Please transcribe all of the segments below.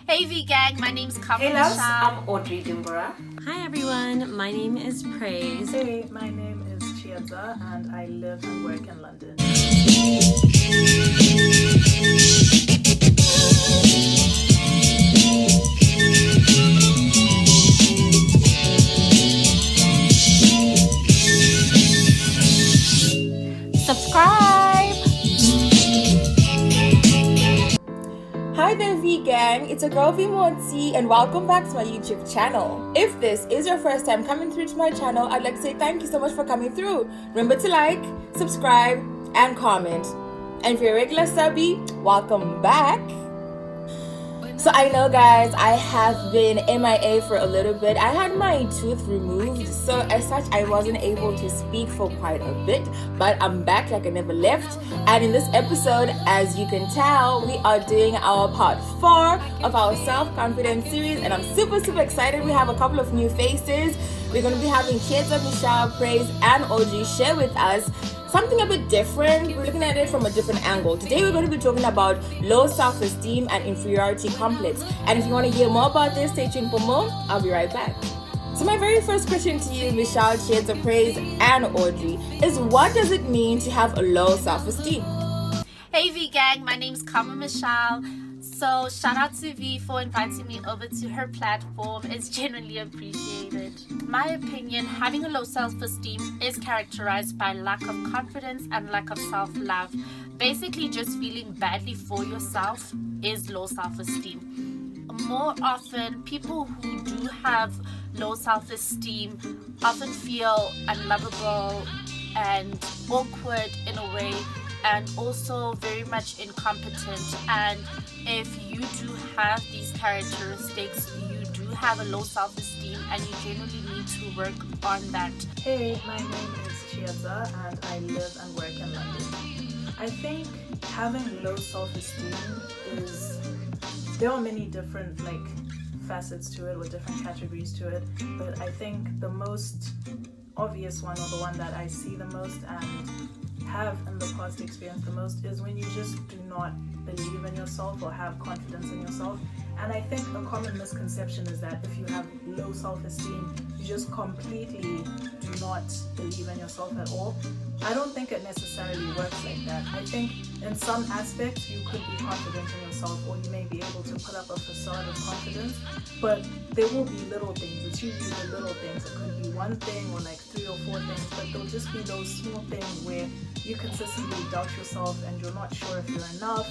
Hey Vee Gang, my name's Hey loves, I'm Audrey Dimbora. Hi everyone, my name is Praise. Hey, my name is Chiadza and I live and work in London. Subscribe! Hi there Vee Gang, it's a girl Vee Monty and welcome back to my YouTube channel. If this is your first time coming through to my channel, I'd like to say thank you so much for coming through. Remember to like, subscribe, and comment. And if you're a regular subby, welcome back. So I know guys, I have been MIA for a little bit. I had my tooth removed, so as such I wasn't able to speak for quite a bit, but I'm back like I never left. And in this episode, as you can tell, we are doing our part 4 of our self-confidence series, and I'm super excited. We have a couple of new faces. We're going to be having Chiadza, Michelle, Praise, and Audrey share with us something a bit different. We're looking at it from a different angle. Today we're going to be talking about low self-esteem and inferiority complex. And if you want to hear more about this, stay tuned for more. I'll be right back. So my very first question to you, Michelle, Chiadza, Praise, and Audrey, is what does it mean to have a low self-esteem? Hey Vee Gang, my name's Michelle. So shout out to Vee for inviting me over to her platform. It's genuinely appreciated. My opinion, having a low self-esteem is characterized by lack of confidence and lack of self-love. Basically just feeling badly for yourself is low self-esteem. More often, people who do have low self-esteem often feel unlovable and awkward in a way, and also very much incompetent. And if you do have these characteristics, you do have a low self-esteem and you generally need to work on that. Hey, my name is Chiadza and I live and work in London. I think having low self-esteem there are many different facets to it or different categories to it, but I think the most obvious one, or the one that I see the most and have in the past experienced the most, is when you just do not believe in yourself or have confidence in yourself. And I think a common misconception is that if you have low self-esteem, you just completely do not believe in yourself at all. I don't think it necessarily works like that. I think in some aspects you could be confident in yourself, or you may be able to put up a facade of confidence, but there will be little things. It's usually the little things. It could be one thing or 3 or 4 things, but there'll just be those small things where you consistently doubt yourself and you're not sure if you're enough,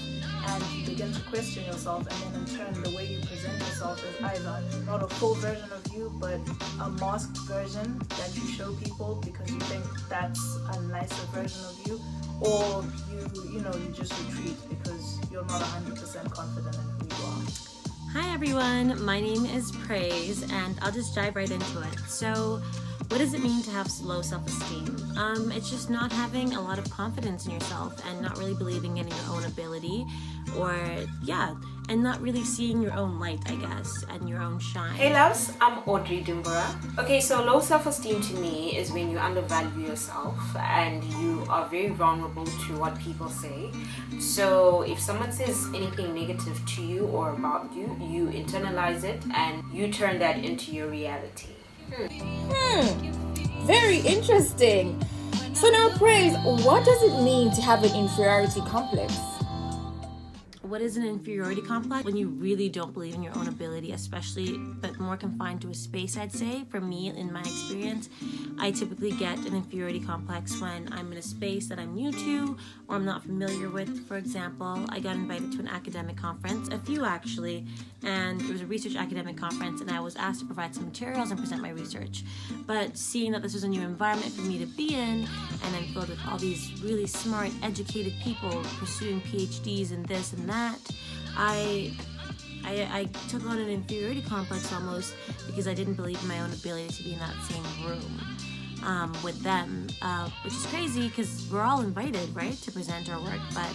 and you begin to question yourself, and then in turn the way you present yourself is either not a full version of you but a masked version that you show people because you think that's a nicer version of you, or you just retreat because you're not 100% confident in who you are. Hi everyone, my name is Praise and I'll just dive right into it. So what does it mean to have low self-esteem? It's just not having a lot of confidence in yourself and not really believing in your own ability, and not really seeing your own light, I guess, and your own shine. Hey loves, I'm Audrey Dimbora. Okay, so low self-esteem to me is when you undervalue yourself and you are very vulnerable to what people say. So if someone says anything negative to you or about you, you internalize it and you turn that into your reality. Very interesting. So now Praise, what does it mean to have an inferiority complex? What is an inferiority complex? When you really don't believe in your own ability, especially, but more confined to a space, I'd say. For me, in my experience, I typically get an inferiority complex when I'm in a space that I'm new to or I'm not familiar with. For example, I got invited to an academic conference, a few actually, and it was a research academic conference, and I was asked to provide some materials and present my research. But seeing that this was a new environment for me to be in, and I'm filled with all these really smart, educated people pursuing PhDs and this and that, I took on an inferiority complex almost because I didn't believe in my own ability to be in that same room with them, which is crazy because we're all invited, right, to present our work, but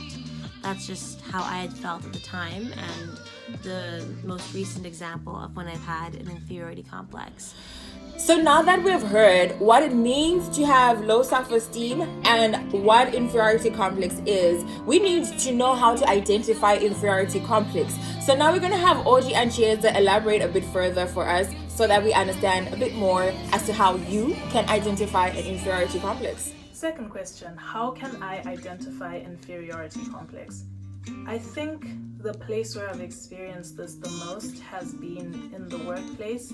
that's just how I had felt at the time, and the most recent example of when I've had an inferiority complex. So now that we've heard what it means to have low self-esteem and what inferiority complex is, we need to know how to identify inferiority complex. So now we're going to have Audrey and Chieza elaborate a bit further for us so that we understand a bit more as to how you can identify an inferiority complex. Second question, how can I identify inferiority complex? I think the place where I've experienced this the most has been in the workplace,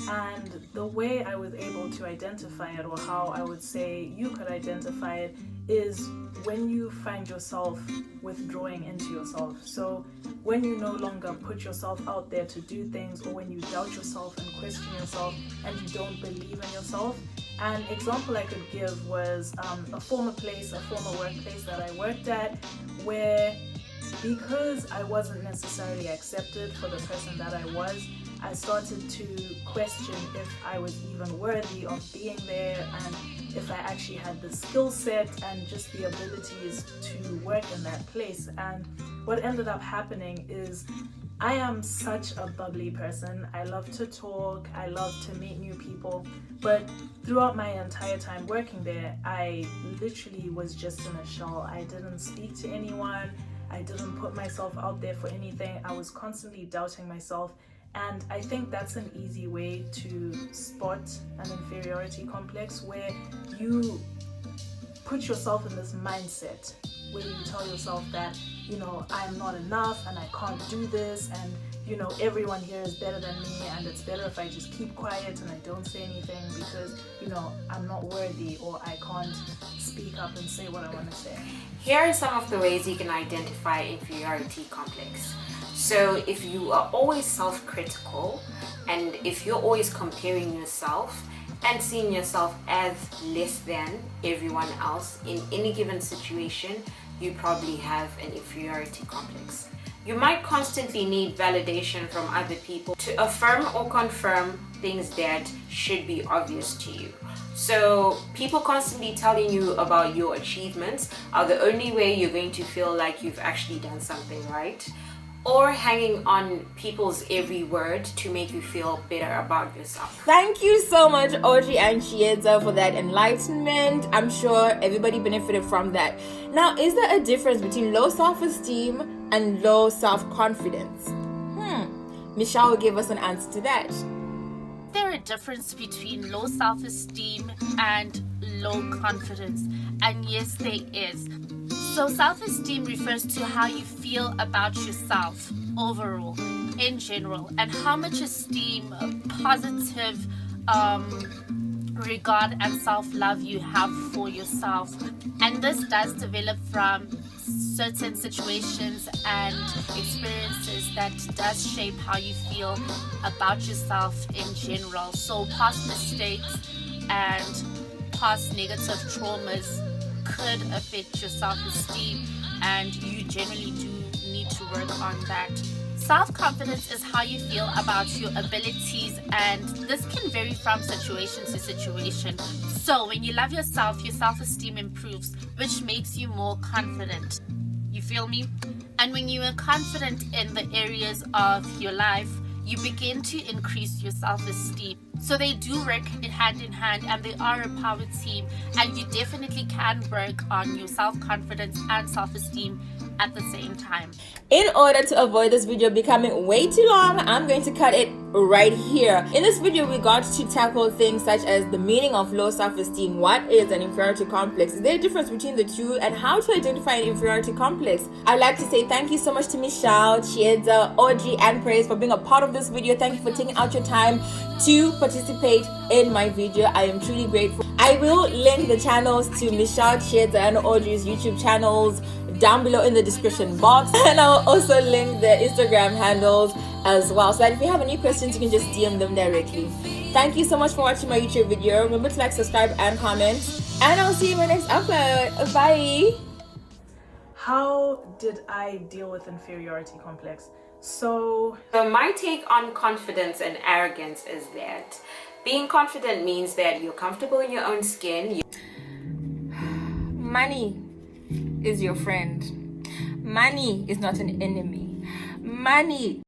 and the way I was able to identify it, or how I would say you could identify it, is when you find yourself withdrawing into yourself. So when you no longer put yourself out there to do things, or when you doubt yourself and question yourself and you don't believe in yourself. An example I could give was a former workplace that I worked at, where because I wasn't necessarily accepted for the person that I was, I started to question if I was even worthy of being there, and if I actually had the skill set and just the abilities to work in that place. And what ended up happening is, I am such a bubbly person. I love to talk, I love to meet new people, but throughout my entire time working there, I literally was just in a shell. I didn't speak to anyone, I didn't put myself out there for anything. I was constantly doubting myself. And I think that's an easy way to spot an inferiority complex, where you put yourself in this mindset where you tell yourself that, I'm not enough and I can't do this, and everyone here is better than me, and it's better if I just keep quiet and I don't say anything because I'm not worthy, or I can't speak up and say what I want to say. Here are some of the ways you can identify inferiority complex. So if you are always self-critical, and if you're always comparing yourself and seeing yourself as less than everyone else in any given situation, you probably have an inferiority complex. You might constantly need validation from other people to affirm or confirm things that should be obvious to you. So people constantly telling you about your achievements are the only way you're going to feel like you've actually done something right, or hanging on people's every word to make you feel better about yourself. Thank you so much, Audrey and Chieza, for that enlightenment. I'm sure everybody benefited from that. Now, is there a difference between low self-esteem and low self-confidence? Michelle will give us an answer to that. There a difference between low self-esteem and low confidence? And yes, there is. So self-esteem refers to how you feel about yourself overall, in general, and how much esteem, positive regard and self-love you have for yourself. And this does develop from certain situations and experiences that does shape how you feel about yourself in general. So past mistakes and past negative traumas could affect your self-esteem, and you generally do need to work on that. Self-confidence is how you feel about your abilities, and this can vary from situation to situation. So when you love yourself, your self-esteem improves, which makes you more confident. You feel me? And when you are confident in the areas of your life, you begin to increase your self-esteem. So they do work hand in hand, and they are a power team, and you definitely can work on your self-confidence and self-esteem at the same time. In order to avoid this video becoming way too long, I'm going to cut it right here. In this video, we got to tackle things such as the meaning of low self-esteem, what is an inferiority complex, is there a difference between the two, and how to identify an inferiority complex. I'd like to say thank you so much to Michelle, Chieza, Audrey, and Praise for being a part of this video. Thank you for taking out your time to participate in my video. I am truly grateful. I will link the channels to Michelle, Chieza, and Audrey's YouTube channels down below in the description box, and I'll also link their Instagram handles as well, so that if you have any questions, you can just DM them directly. Thank you so much for watching my YouTube video. Remember to like, subscribe, and comment, and I'll see you in my next upload. Bye. How did I deal with inferiority complex? So my take on confidence and arrogance is that being confident means that you're comfortable in your own skin. Money is your friend. Money is not an enemy. Money